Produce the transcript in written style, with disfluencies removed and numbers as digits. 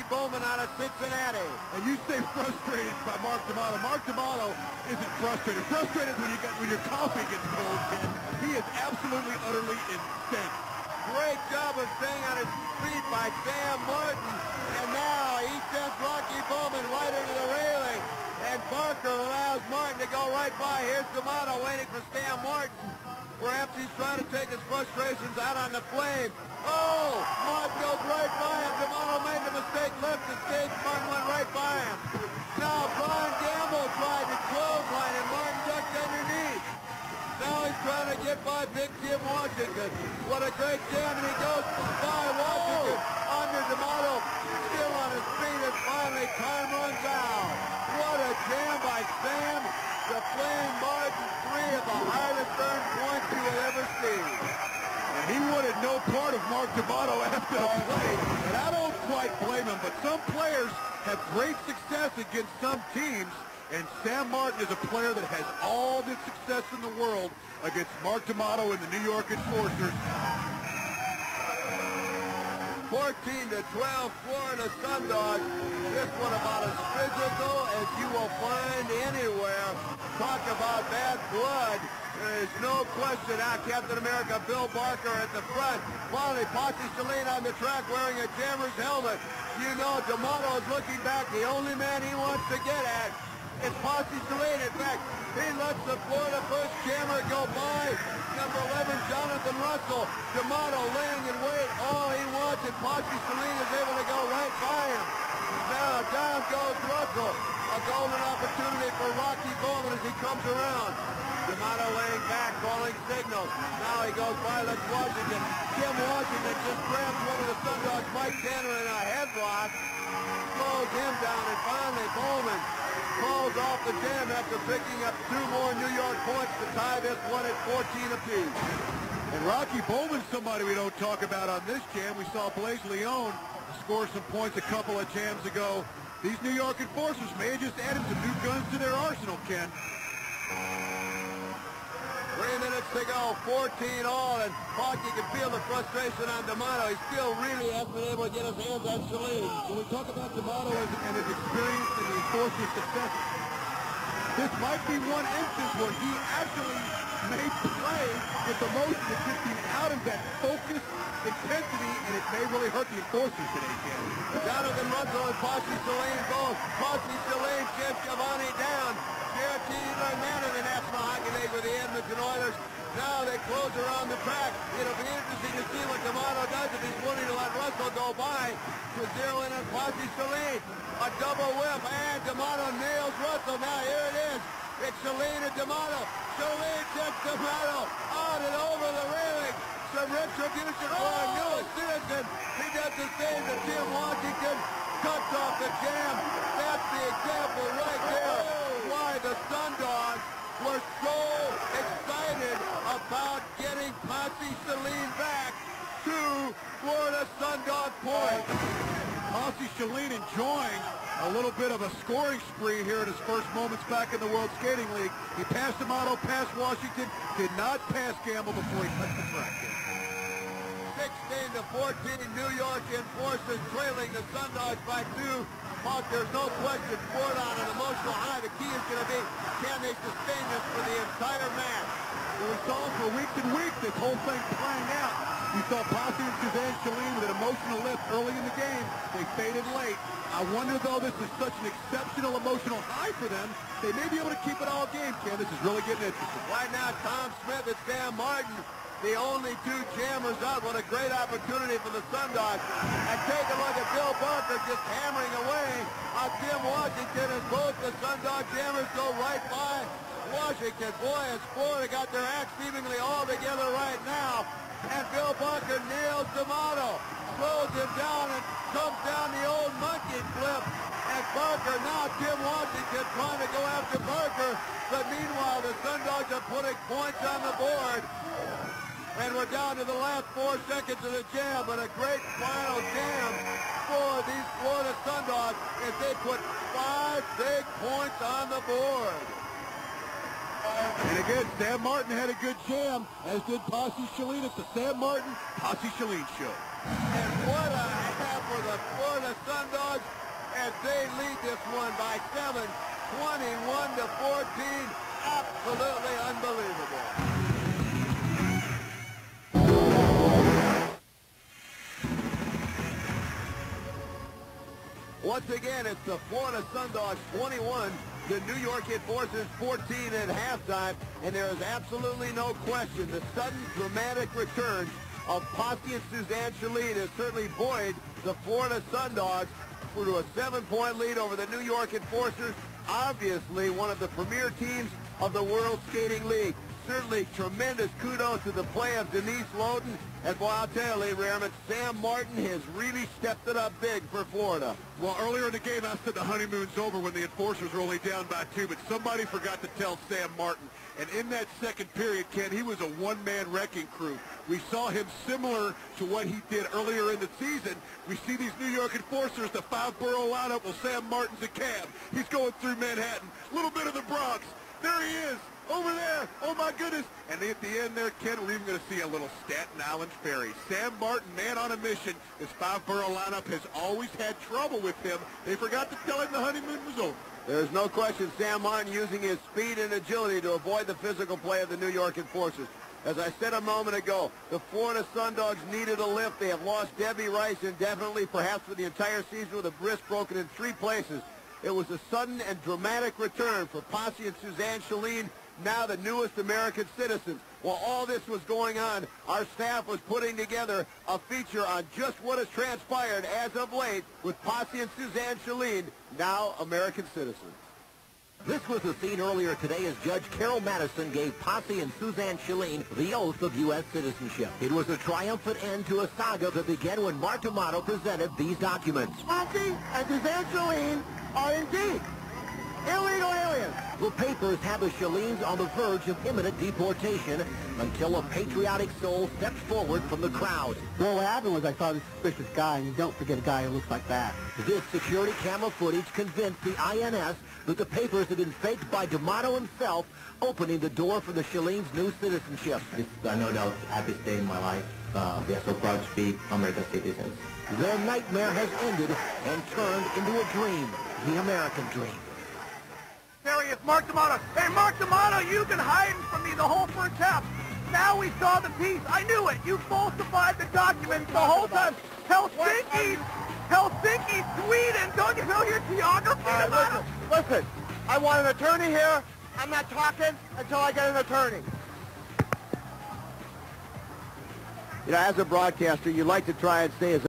Bowman out of Cincinnati. And you say frustrated by Mark D'Amato. Mark D'Amato isn't frustrated. Frustrated when your coffee gets cold, Ken. He is absolutely, utterly insane. Great job of staying on his feet by Sam Martin. And now he sends Rocky Bowman right into the railing. And Barker allows Martin to go right by. Here's D'Amato waiting for Sam Martin. Perhaps he's trying to take his frustrations out on the flame. Oh, Martin goes right by him. D'Amato made the mistake, left the stage. Martin went right by him. Now Brian Gamble tried to clothesline and Martin ducked underneath. Now he's trying to get by Big Jim Washington. What a great jam, and he goes by Washington. Under D'Amato, still on his feet, and finally time runs out. What a jam by Sam, deflaying Martin 3 of the hardest earned points you will ever see. And he wanted no part of Mark D'Amato after the play. And I don't quite blame him, but some players have great success against some teams. And Sam Martin is a player that has all the success in the world against Mark D'Amato and the New York Enforcers. 14-12, Florida Sundogs. This one about as physical as you will find anywhere. Talk about bad blood. There is no question now Captain America Bill Barker at the front. Finally, Posse Saline on the track wearing a Jammer's helmet. You know D'Amato is looking back. The only man he wants to get at is Posse Saline. In fact, he lets the Florida first Jammer go by. Number 11, Jonathan Russell. D'Amato laying in wait. All he wants, and Posse Saline is able to go right by him. Now down goes Russell. A golden opportunity for Rocky Bowman as he comes around. D'Amato laying back, calling signals. Now he goes by Les Washington. Jim Washington just grabs one of the Sundogs, Mike Tanner, in a headlock. Slows him down, and finally Bowman calls off the jam after picking up 2 more New York points to tie this one at 14 apiece. And Rocky Bowman's somebody we don't talk about on this jam. We saw Blaise Leone score some points a couple of jams ago. These New York Enforcers may have just added some new guns to their arsenal, Ken. 3 minutes to go, 14 all, and Hawk, you can feel the frustration on D'Amato. He still really hasn't been able to get his hands on Saline. When we talk about D'Amato and his experience in the Enforcers' success, this might be one instance where he actually may play with the motion that gets him out of that focus, intensity, and it may really hurt the Enforcers today, Ken. Jonathan Russell and Posse Saline both. Posse Saline chips Giovanni down. Guaranteed man of the National Hockey League with the Edmonton Oilers. Now they close around the track. It'll be interesting to see what D'Amato does if he's willing to let Russell go by to zero in on Posse Saline. A double whip, and D'Amato nails Russell. Now here it is. It's Saline and D'Amato. Saline checks D'Amato out and over the railing. Some retribution for a new citizen. He does the same to Jim Washington. Cuts off the jam. That's the example right there. Why the Sundogs were so excited about getting Posse Saline back to Florida Sundog Point. Posse Saline enjoying a little bit of a scoring spree here in his first moments back in the World Skating League. He passed D'Amato, passed Washington, did not pass Gamble before he touched the track. 16-14, New York Enforcers trailing the Sundogs by 2. Hawk, there's no question, sport on an emotional high. The key is going to be, can they sustain this for the entire match? Well, we saw for weeks and weeks this whole thing playing out. You saw Posse and Suzanne Saline with an emotional lift early in the game. They faded late. I wonder, though, this is such an exceptional emotional high for them. They may be able to keep it all game, Ken. This is really getting interesting. Right now, Tom Smith and Sam Martin, the only 2 jammers out. What a great opportunity for the Sundogs. And take a look at Bill Barker just hammering away on Jim Washington as both the Sundog jammers go right by Washington. Boy, has Florida got their act seemingly all together right now. And Bill Barker nails D'Amato, slows him down and comes down the old monkey flip. And Barker, now Jim Washington trying to go after Barker. But meanwhile, the Sundogs are putting points on the board. And we're down to the last 4 seconds of the jam, but a great final jam for these Florida Sundogs as they put 5 big points on the board. And again, Sam Martin had a good jam, as did Posse Saline. It's the Sam Martin, Posse Saline show. And what a half for the Florida Sundogs. Absolutely unbelievable. Once again, it's the Florida Sundogs 21, the New York Enforcers 14 at halftime, and there is absolutely no question the sudden dramatic return of Posse and Suzanne Chalene has certainly buoyed the Florida Sundogs to a 7-point lead over the New York Enforcers, obviously one of the premier teams of the World Skating League. Certainly tremendous kudos to the play of Denise Loden. And boy, I'll tell you, Lee Rehrman, Sam Martin has really stepped it up big for Florida. Well, earlier in the game, I said the honeymoon's over when the Enforcers were only down by 2, but somebody forgot to tell Sam Martin. And in that second period, Ken, he was a one-man wrecking crew. We saw him similar to what he did earlier in the season. We see these New York Enforcers, the 5-borough lineup. Well, Sam Martin's a cab. He's going through Manhattan, a little bit of the Bronx. There he is. Over there, oh my goodness. And at the end there, Ken, we're even going to see a little Staten Island ferry. Sam Martin, man on a mission. This 5-borough lineup has always had trouble with him. They forgot to tell him the honeymoon was over. There's no question Sam Martin using his speed and agility to avoid the physical play of the New York Enforcers. As I said a moment ago, the Florida Sundogs needed a lift. They have lost Debbie Rice indefinitely, perhaps for the entire season, with a wrist broken in 3 places. It was a sudden and dramatic return for Posse and Suzanne Chalene, now the newest American citizens. While all this was going on, our staff was putting together a feature on just what has transpired as of late with Posse and Suzanne Chalene, now American citizens. This was the scene earlier today as Judge Carol Madison gave Posse and Suzanne Chalene the oath of U.S. citizenship. It was a triumphant end to a saga that began when Mark D'Amato presented these documents. Posse and Suzanne Chalene are indeed illegal aliens. The papers have the Chalenes on the verge of imminent deportation until a patriotic soul steps forward from the crowd. Well, what happened was I saw this suspicious guy, and you don't forget a guy who looks like that. This security camera footage convinced the INS that the papers had been faked by D'Amato himself, opening the door for the Chalenes' new citizenship. I know that was the happiest day in my life. They are so proud to be American citizens. Their nightmare has ended and turned into a dream, the American dream. There he is, Mark D'Amato. Hey, Mark D'Amato, you've been hiding from me the whole first half. Now we saw the piece. I knew it. You falsified the documents the whole time. Helsinki, Sweden. Don't you know your geography, D'Amato? Listen, I want an attorney here. I'm not talking until I get an attorney. You know, as a broadcaster, you like to try and stay as